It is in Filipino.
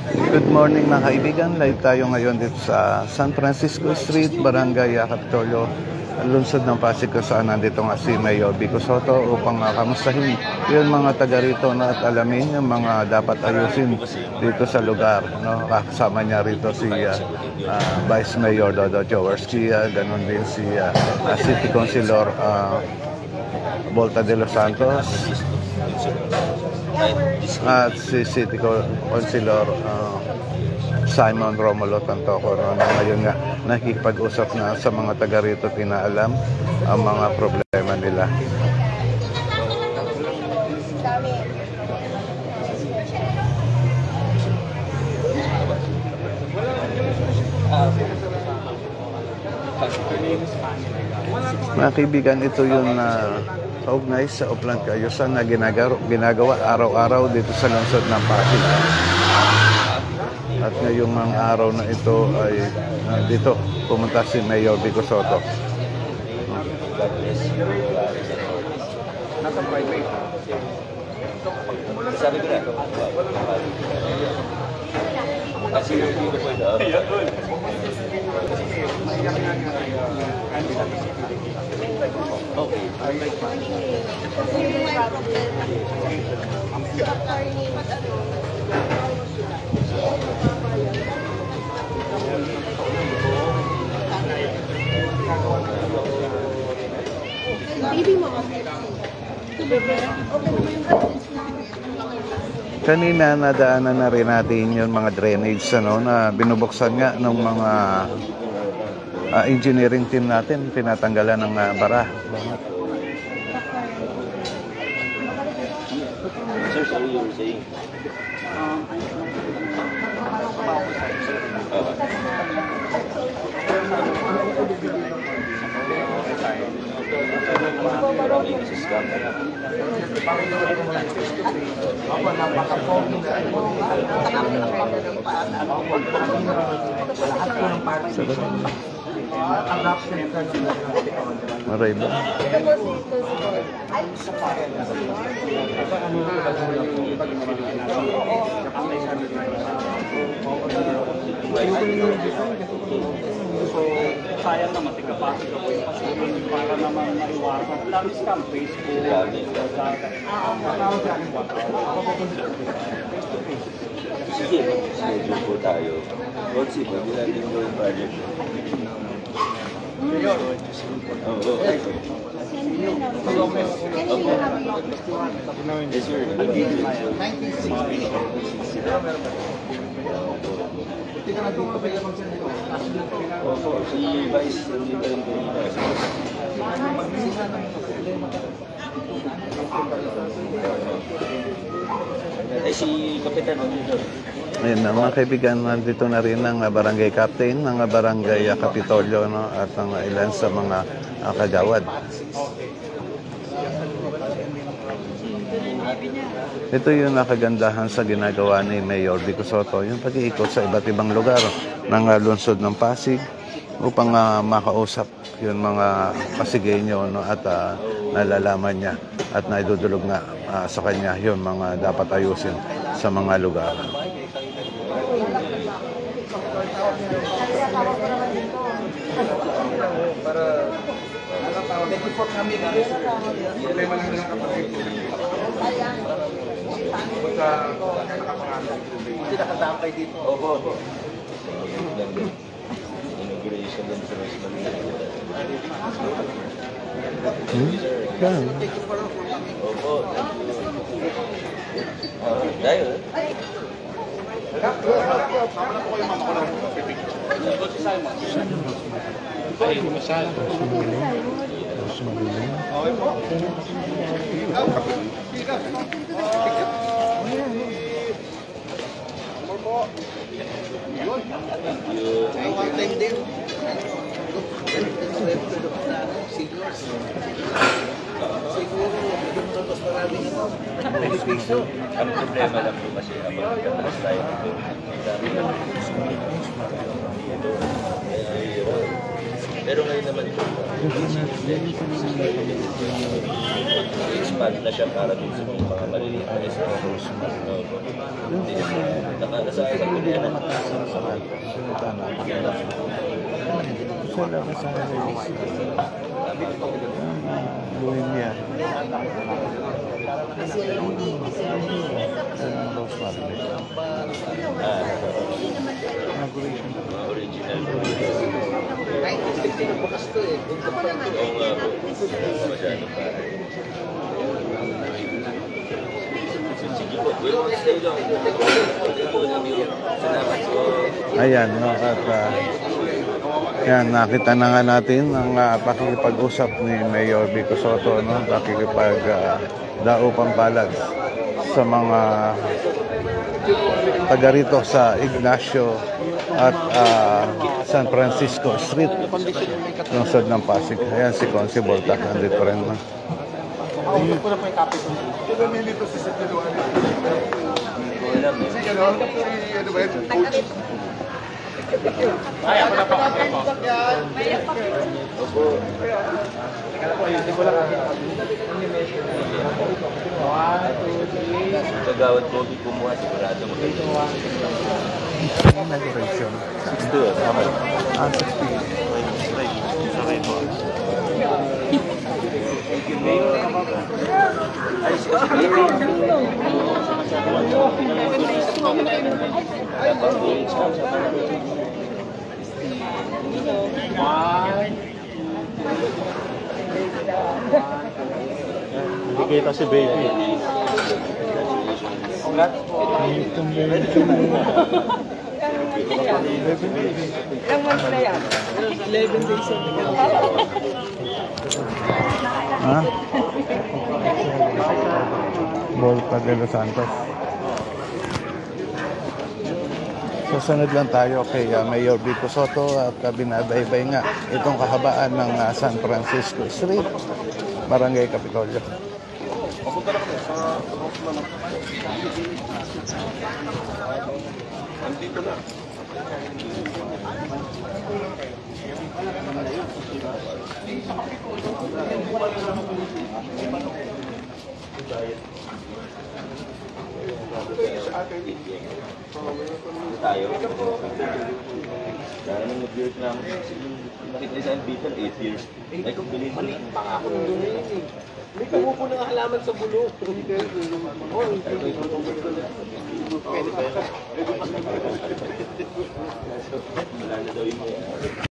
Good morning mga kaibigan. Live tayo ngayon dito sa San Francisco Street, Barangay Capitolio, lungsod ng Pasig, kung saan nandito nga si Mayor Vico Sotto upang kamustahin yung mga taga rito at alamin yung mga dapat ayusin dito sa lugar. No? Kasama niya rito si Vice Mayor Dodo Jaworski, ganun din si City Councilor Volta de los Santos at si City Councilor Simon Romulo Tantoco, no, na ngayon nga nakikipag-usap na sa mga taga rito, tinaalam ang mga problema nila. Mga kaibigan, ito yung kaugnay sa Upland Kaayusan na ginagawa araw-araw dito sa lungsod ng Pasig. At ngayong mga araw na ito ay dito pumunta si Mayor Vico Sotto. Kanina nadaanan na rin natin yung mga drainage na binubuksan nga ng mga engineering team natin, tinatanggalan ng bara. Sir, sorry, you were saying? Maray ba? So, sayang naman, tigapasok ako yung kasi para naman maiwasan. Lamis kang Facebook. Sige, mag-schedule po tayo. Ronsi, pwede natin mo yung project. Oo. Yes, sir. Opo, si Vice nandito rin po dito. Ay, si Kapitan nandito. Ayun na mga kaibigan, nandito na rin ang barangay captain ng barangay Capitolio, no, at ang ilan sa mga kagawad. Ito yung nakagandahan sa ginagawa ni Mayor Vico Sotto, yung pag-iikot sa iba't ibang lugar ng lungsod ng Pasig upang makausap yung mga Pasigenyo, no, at nalalaman niya at naidudulog nga sa kanya yung mga dapat ayusin sa mga lugar. Problema lang ng kapatid. Hindi nakatambay dito. Opo. Inauguration din sa Mas Manila. Yan. Opo. Tayo. Ang problema lang po kasi habang katras tayo dami lang Pero ngayon naman ito, expand na siya para dun sa mga maliliit na stores. Nasa pilihan na Bohemia. original. Bukas to eh. Oo nga po. Masyado pa. Sige po. We'll stay long. Salamat po. Ayan, no, at yan, nakita na nga natin ang pakikipag-usap ni Mayor Vico Sotto, no, pakikipag-daupang palad sa mga taga rito sa Ignacio at San Francisco Street, lungsod ng Pasig. Ayan, si Consi Boltac, nandito rin. No? Kagawad ko, kumuha sigurado mo. Inauguration. 62, tama. Hindi kita si baby. Ilang months na yan? 11 days old. Ha? Volta de los Santos. Susunod lang tayo kay Mayor Vico Sotto at binabaybay nga itong kahabaan ng San Francisco Street, Barangay Capitolio. Tayo. Dahil nung mag-years na ako, nakit-design people, 8 years. Ay, kung bilhin mo lang. Ako nung doon yun eh. May kumupo ng halaman sa bulok. Wala na daw yung